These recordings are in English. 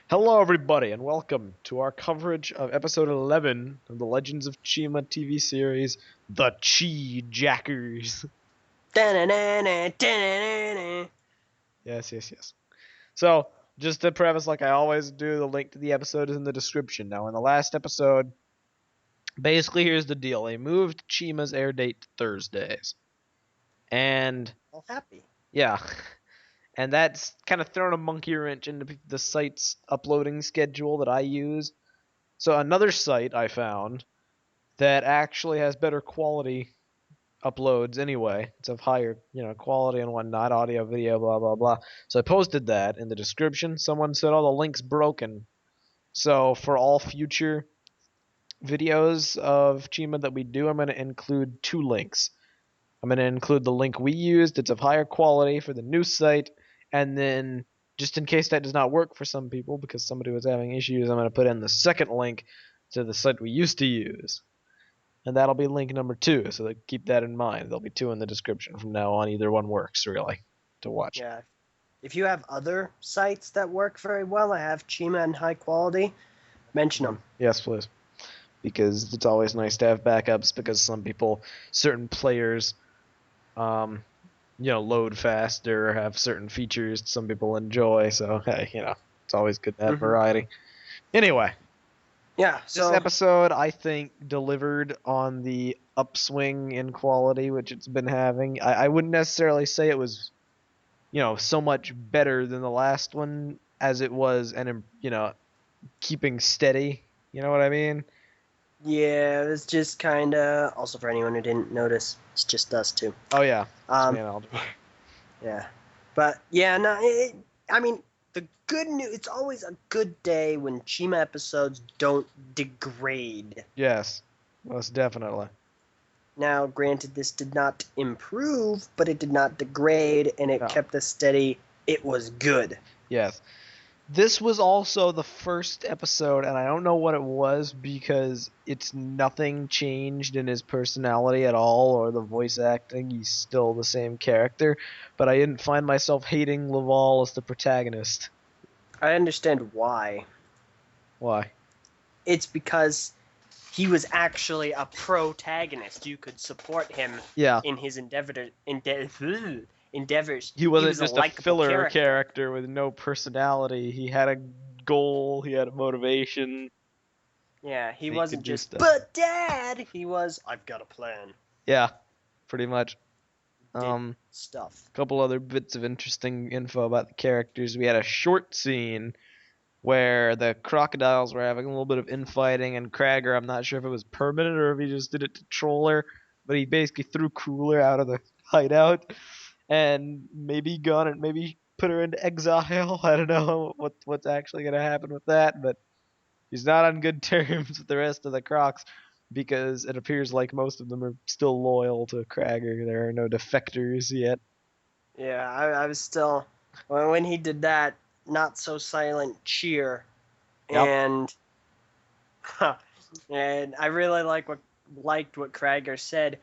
Hello, everybody, and welcome to our coverage of episode 11 of the Legends of Chima TV series, The Chi Jackers. Da-na-na-na, da-na-na-na. Yes. So, just to preface, like I always do, the link to the episode is in the description. Now, in the last episode, basically, here's the deal. They moved Chima's air date to Thursdays. And, All happy. yeah, and that's kind of thrown a monkey wrench into the site's uploading schedule that I use. So, another site I found that actually has better quality uploads anyway. It's of higher, quality and whatnot, audio, video, blah blah blah. So I posted that in the description. Someone said, "Oh, the link's broken." So for all future videos of Chima that we do, I'm going to include two links. I'm going to include the link we used. It's of higher quality for the new site, and then just in case that does not work for some people because somebody was having issues, I'm going to put in the second link to the site we used to use. And that'll be link number 2, so keep that in mind. There'll be 2 in the description from now on. Either one works, really, to watch. Yeah. If you have other sites that work very well, I have Chima and high quality, mention them. Yes, please. Because it's always nice to have backups, because some people, certain players, load faster or have certain features some people enjoy, so, hey, it's always good to have variety. Anyway. Yeah, so this episode, I think, delivered on the upswing in quality which it's been having. I wouldn't necessarily say it was, so much better than the last one as it was, and keeping steady. You know what I mean? Yeah, it's just kind of. Also, for anyone who didn't notice, it's just us two. Oh yeah. Yeah, but yeah, no. I mean, the good news. It's always a good day when Chima episodes don't degrade. Yes, most definitely. Now, granted, this did not improve, but it did not degrade, and it kept us steady. It was good. Yes. This was also the first episode, and I don't know what it was because it's nothing changed in his personality at all or the voice acting. He's still the same character, but I didn't find myself hating Laval as the protagonist. I understand why. Why? It's because he was actually a protagonist. You could support him in his endeavors. He wasn't just a filler character with no personality. He had a goal. He had a motivation. Yeah, he wasn't just, but Dad! He was, I've got a plan. Yeah, pretty much. Stuff. A couple other bits of interesting info about the characters. We had a short scene where the crocodiles were having a little bit of infighting, and Krager, I'm not sure if it was permanent or if he just did it to troll her, but he basically threw Cooler out of the hideout and maybe put her into exile. I don't know what's actually going to happen with that, but he's not on good terms with the rest of the Crocs because it appears like most of them are still loyal to Krager. There are no defectors yet. Yeah, I was still, when he did that not so silent cheer, and I really liked what Krager said.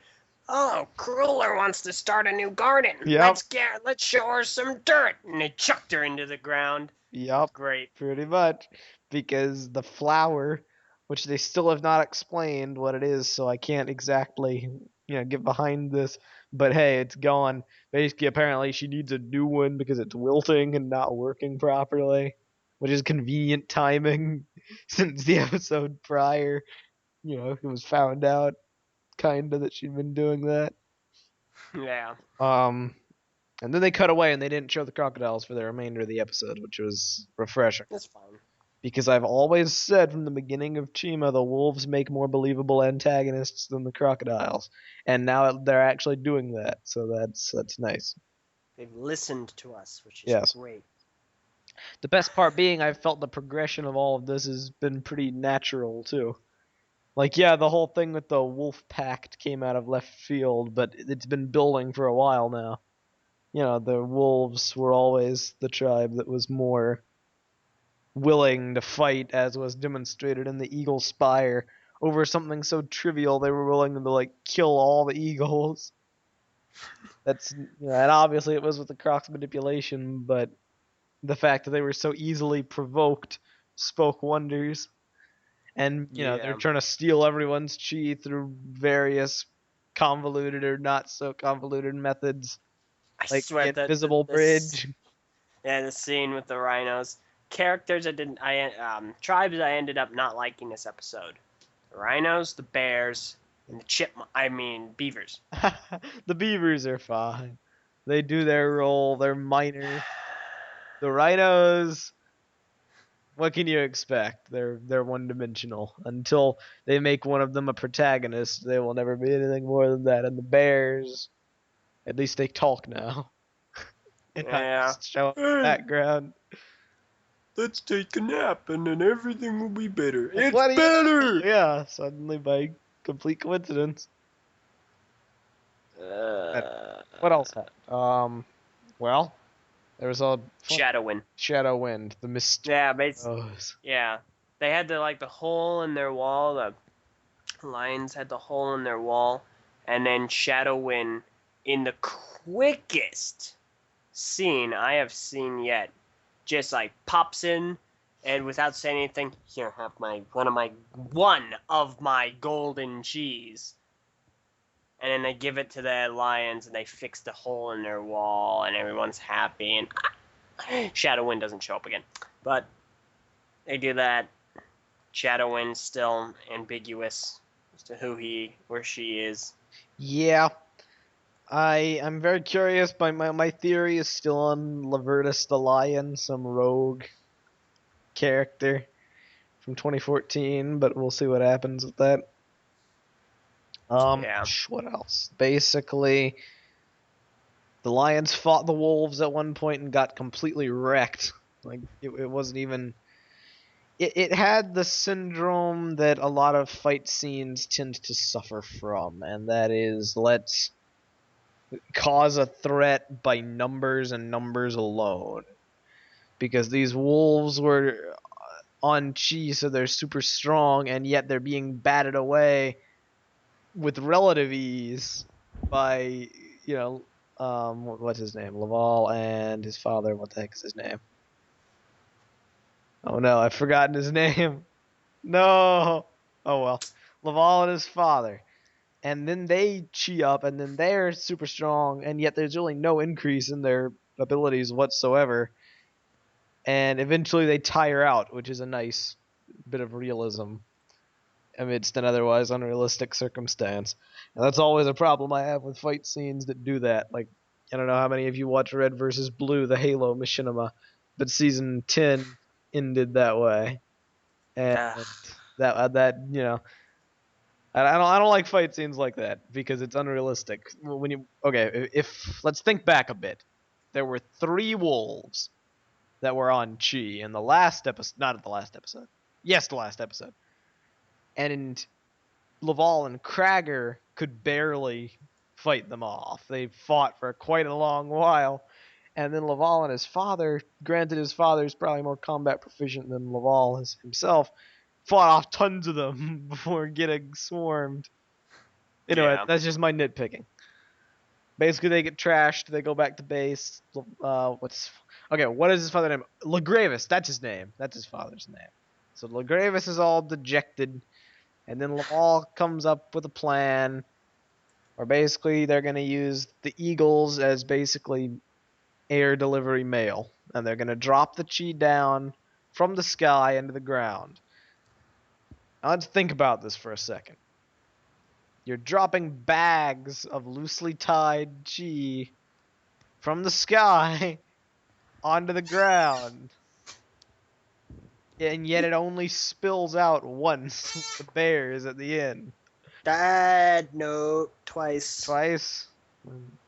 Oh, Crueler wants to start a new garden. Yep. Let's show her some dirt, and they chucked her into the ground. Yep. Great. Pretty much, because the flower, which they still have not explained what it is, so I can't exactly, get behind this. But hey, it's gone. Basically, apparently she needs a new one because it's wilting and not working properly, which is convenient timing since the episode prior. It was found out kinda that she'd been doing that. Yeah. And then they cut away and they didn't show the crocodiles for the remainder of the episode, which was refreshing. That's fine. Because I've always said from the beginning of Chima, the wolves make more believable antagonists than the crocodiles, and now they're actually doing that, so that's nice. They've listened to us, which is great. The best part being, I've felt the progression of all of this has been pretty natural too. Like, yeah, the whole thing with the wolf pact came out of left field, but it's been building for a while now. The wolves were always the tribe that was more willing to fight, as was demonstrated in the Eagle Spire. Over something so trivial, they were willing to, kill all the eagles. And obviously it was with the Croc's manipulation, but the fact that they were so easily provoked spoke wonders. And, they're Yeah. trying to steal everyone's chi through various convoluted or not so convoluted methods, I like swear the that invisible bridge. the scene with the rhinos. Characters tribes I ended up not liking this episode. The rhinos, the bears, and the beavers. The beavers are fine. They do their role. They're minor. The rhinos, what can you expect? They're one-dimensional. Until they make one of them a protagonist, they will never be anything more than that. And the bears, at least they talk now. And not Yeah. just show up in the Hey, background. let's take a nap and then everything will be better. Like, It's what do you better! know? Yeah, suddenly by complete coincidence. What else happened? Well, there was a Shadow Wind. shadow wind. The mist. Yeah, yeah. They had the hole in their wall. The lions had the hole in their wall, and then Shadow Wind, in the quickest scene I have seen yet, just pops in, and without saying anything, here, have one of my golden cheese. And then they give it to the lions, and they fix the hole in their wall, and everyone's happy. And Shadow Wind doesn't show up again, but they do that. Shadow Wind's still ambiguous as to who he or she is. Yeah, I'm very curious. My theory is still on Lavertus the Lion, some rogue character from 2014, but we'll see what happens with that. Yeah. What else? Basically, the lions fought the wolves at one point and got completely wrecked. Like it wasn't even. It had the syndrome that a lot of fight scenes tend to suffer from, and that is, let's cause a threat by numbers and numbers alone. Because these wolves were on chi, so they're super strong, and yet they're being batted away with relative ease by, what's his name? Laval and his father. What the heck is his name? Oh no, I've forgotten his name. No. Oh well. Laval and his father. And then they chi up, and then they're super strong, and yet there's really no increase in their abilities whatsoever. And eventually they tire out, which is a nice bit of realism amidst an otherwise unrealistic circumstance. And that's always a problem I have with fight scenes that do that. Like, I don't know how many of you watch Red vs. Blue, the Halo machinima, but season 10 ended that way. And I don't like fight scenes like that because it's unrealistic. If let's think back a bit. There were 3 wolves that were on chi in the last episode, not at the last episode. Yes, the last episode. And Laval and Krager could barely fight them off. They fought for quite a long while. And then Laval and his father, granted his father is probably more combat proficient than Laval himself, fought off tons of them before getting swarmed. Anyway, that's just my nitpicking. Basically, they get trashed. They go back to base. What is his father's name? Legravis. That's his name. That's his father's name. So Legravis is all dejected, and then Laval comes up with a plan where basically they're going to use the Eagles as basically air delivery mail, and they're going to drop the chi down from the sky into the ground. Now let's think about this for a second. You're dropping bags of loosely tied chi from the sky onto the ground, and yet it only spills out once with the bears at the end. No, twice. Twice?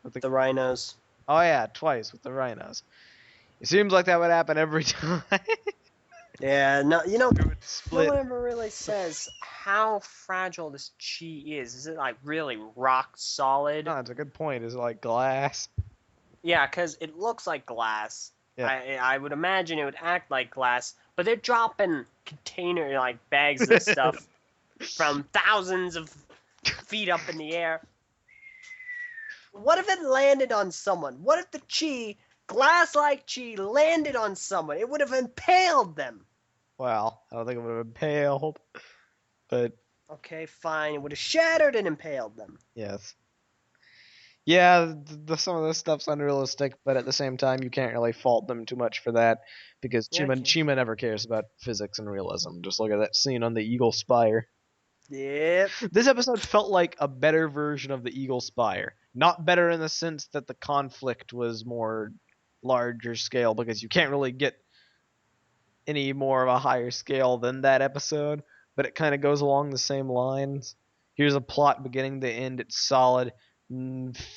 With the rhinos. Oh yeah, twice with the rhinos. It seems like that would happen every time. Yeah, no, no split. one ever really says how fragile this chi is. Is it really rock solid? No, that's a good point. Is it like glass? Yeah, because it looks like glass. Yeah. I would imagine it would act like glass, but they're dropping bags of stuff from thousands of feet up in the air. What if it landed on someone? What if the glass-like chi, landed on someone? It would have impaled them. Well, I don't think it would have impaled, but Okay, fine. It would have shattered and impaled them. yes. Yeah, some of this stuff's unrealistic, but at the same time, you can't really fault them too much for that because Yeah, okay. Chima never cares about physics and realism. Just look at that scene on the Eagle Spire. Yep. This episode felt like a better version of the Eagle Spire. Not better in the sense that the conflict was more larger scale because you can't really get any more of a higher scale than that episode, but it kind of goes along the same lines. Here's a plot beginning to end. It's solid.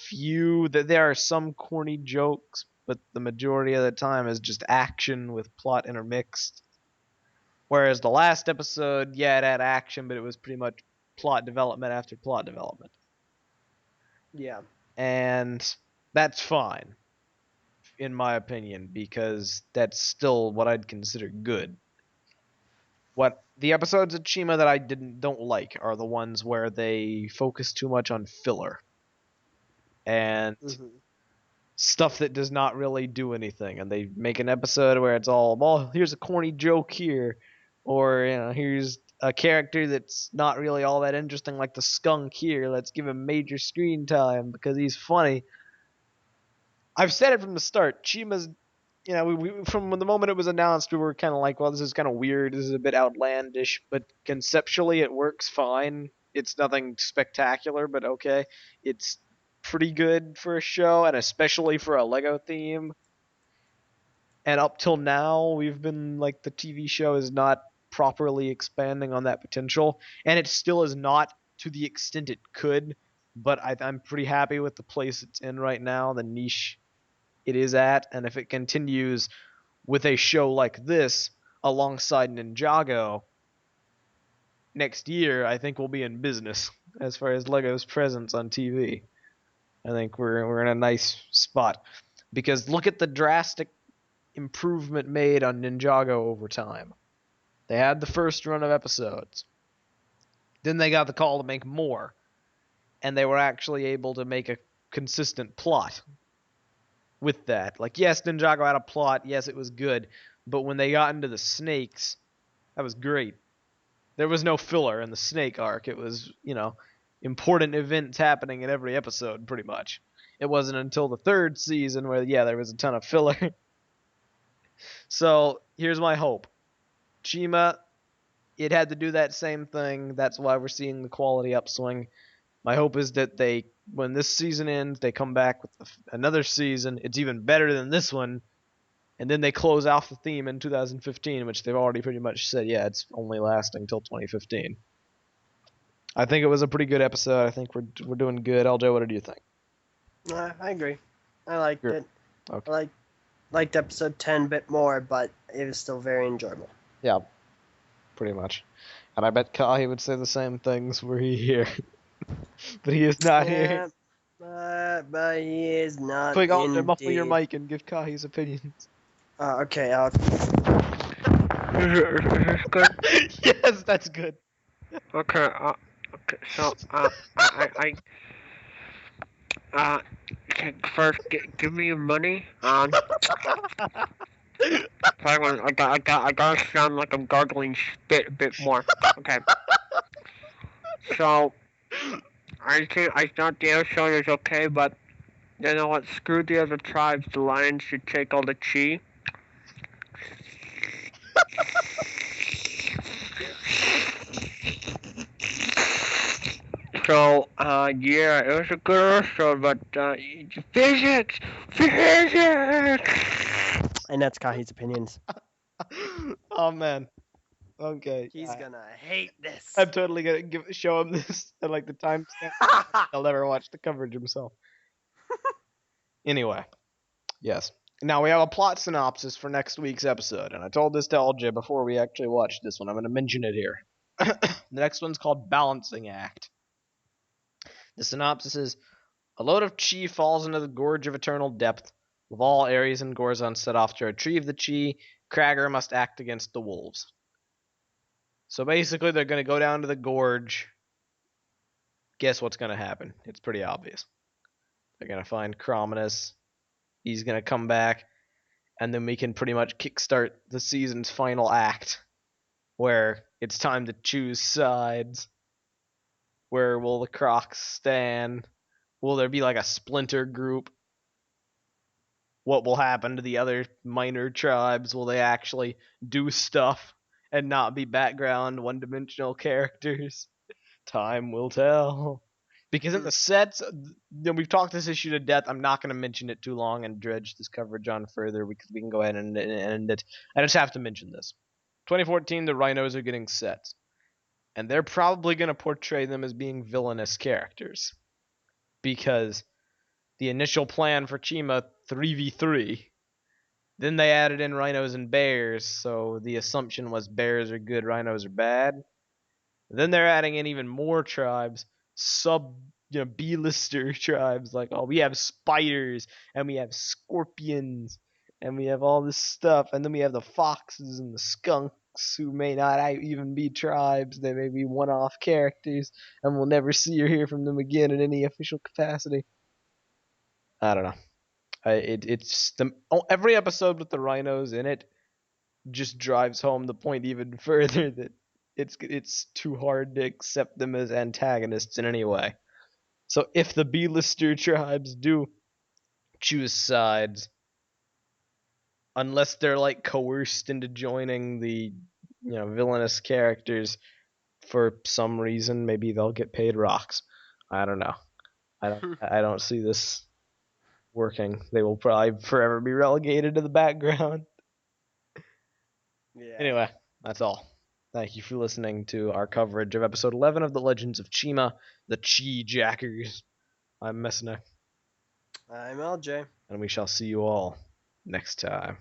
Few that there are some corny jokes, but the majority of the time is just action with plot intermixed. Whereas the last episode, yeah, it had action, but it was pretty much plot development after plot development. Yeah. And that's fine, in my opinion, because that's still what I'd consider good. What the episodes of Chima that I don't like are the ones where they focus too much on filler and Hmm. stuff that does not really do anything, and they make an episode where it's all, well, here's a corny joke here, or here's a character that's not really all that interesting, like the skunk here. Let's give him major screen time because he's funny. I've said it from the start. Chima's, from the moment it was announced, we were kind of like, well, this is kind of weird. This is a bit outlandish, but conceptually it works fine. It's nothing spectacular, but okay. It's pretty good for a show, and especially for a Lego theme. And up till now, we've been like, the TV show is not properly expanding on that potential, and it still is not to the extent it could. But I'm pretty happy with the place it's in right now, the niche it is at, and if it continues with a show like this alongside Ninjago next year, I think we'll be in business as far as Lego's presence on TV. I think we're in a nice spot because look at the drastic improvement made on Ninjago over time. They had the first run of episodes. Then they got the call to make more, and they were actually able to make a consistent plot with that. Like, yes, Ninjago had a plot. Yes, it was good. But when they got into the snakes, that was great. There was no filler in the snake arc. It was, important events happening in every episode, pretty much. It wasn't until the third season where, yeah, there was a ton of filler. So, here's my hope. Chima, it had to do that same thing. That's why we're seeing the quality upswing. My hope is that when this season ends, they come back with another season. It's even better than this one, and then they close off the theme in 2015, which they've already pretty much said, yeah, it's only lasting till 2015. I think it was a pretty good episode. I think we're doing good. LJ, what do you think? I agree. I liked Sure. it. Okay. I liked episode 10 a bit more, but it was still very enjoyable. Yeah, pretty much. And I bet Kahi would say the same things were he here. But he is not here. Yeah, but he is not Quick, LJ, muffle your indeed. mic and give Kahi's opinions. Okay, Is this good? Yes, that's good. Okay, okay, so, okay, first, give me your money, second, I gotta sound like I'm gargling spit a bit more, okay, so, I thought the episode is okay, but, you know what, screw the other tribes, the lions should take all the chi. So, yeah, it was a good episode, but, physics! Physics! and that's Kahi's opinions. Oh man. Okay. He's gonna hate this. I'm totally gonna show him this at like the timestamp. He'll never watch the coverage himself. Anyway, yes. Now we have a plot synopsis for next week's episode, and I told this to LJ before we actually watched this one. I'm going to mention it here. The next one's called Balancing Act. The synopsis is: a load of chi falls into the Gorge of Eternal Depth. With all Ares and Gorzon set off to retrieve the chi, Krager must act against the wolves. So basically, they're going to go down to the gorge. Guess what's going to happen? It's pretty obvious. They're going to find Crominus. He's going to come back, and then we can pretty much kickstart the season's final act where it's time to choose sides. Where will the Crocs stand? Will there be like a splinter group? What will happen to the other minor tribes? Will they actually do stuff and not be background one-dimensional characters? Time will tell. Because in the sets, we've talked this issue to death. I'm not going to mention it too long and dredge this coverage on further because we can go ahead and end it. I just have to mention this. 2014, the Rhinos are getting sets. And they're probably going to portray them as being villainous characters. Because the initial plan for Chima 3v3, then they added in rhinos and bears, so the assumption was bears are good, rhinos are bad. Then they're adding in even more tribes, B-lister tribes, like, oh, we have spiders, and we have scorpions, and we have all this stuff, and then we have the foxes and the skunks, who may not even be tribes, they may be one-off characters, and we'll never see or hear from them again in any official capacity. I don't know. Every episode with the rhinos in it just drives home the point even further that it's too hard to accept them as antagonists in any way. So if the B-lister tribes do choose sides, unless they're like coerced into joining the villainous characters for some reason, maybe they'll get paid rocks. I don't know. I don't see this working. They will probably forever be relegated to the background. Yeah. Anyway, that's all. Thank you for listening to our coverage of episode 11 of the Legends of Chima, the Chi Jackers. I'm Mesonak, I'm LJ. and we shall see you all next time.